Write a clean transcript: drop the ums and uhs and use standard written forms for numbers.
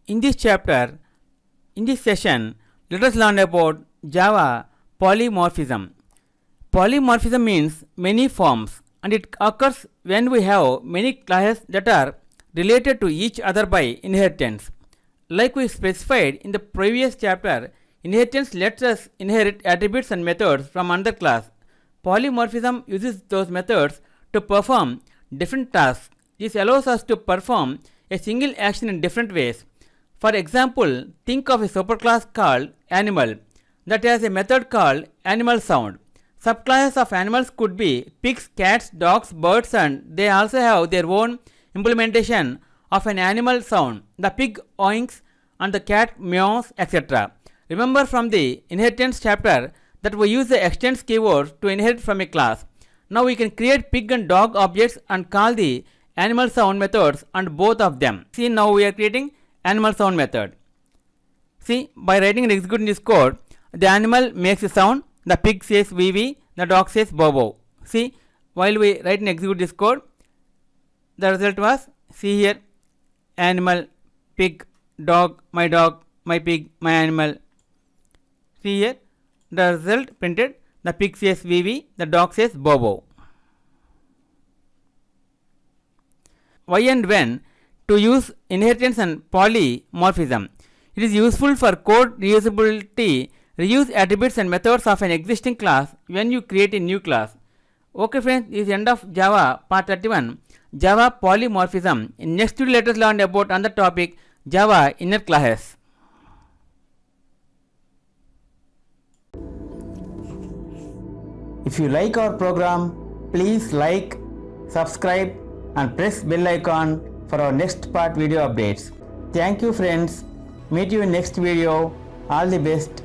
In this chapter, in this session, let us learn about Java polymorphism. Polymorphism means many forms, and it occurs when we have many classes that are related to each other by inheritance. Like we specified in the previous chapter, inheritance lets us inherit attributes and methods from another class. Polymorphism uses those methods to perform different tasks. This allows us to perform a single action in different ways. For example, think of a superclass called animal that has a method called animal sound. Subclasses of animals could be pigs, cats, dogs, birds, and they also have their own implementation of an animal sound. The pig oinks and the cat meows, etc. Remember from the inheritance chapter that we use the extends keyword to inherit from a class. Now we can create pig and dog objects and call the animal sound methods and both of them. See, now we are creating animal sound method. See, by writing and executing this code, the animal makes a sound, the pig says VV, the dog says bow bow. See, while we write and execute this code, the result was, see here, animal, pig, dog, my pig, my animal. See here, the result printed, the pig says VV, the dog says bow bow. Why and when to use inheritance and polymorphism? It is useful for code reusability. Reuse attributes and methods of an existing class when you create a new class. Okay friends, this is the end of Java part 31, Java polymorphism. In next video let us learn about another topic, Java inner classes. If you like our program, please like, subscribe and press bell icon for our next part video updates. Thank you friends. Meet you in next video. All the best.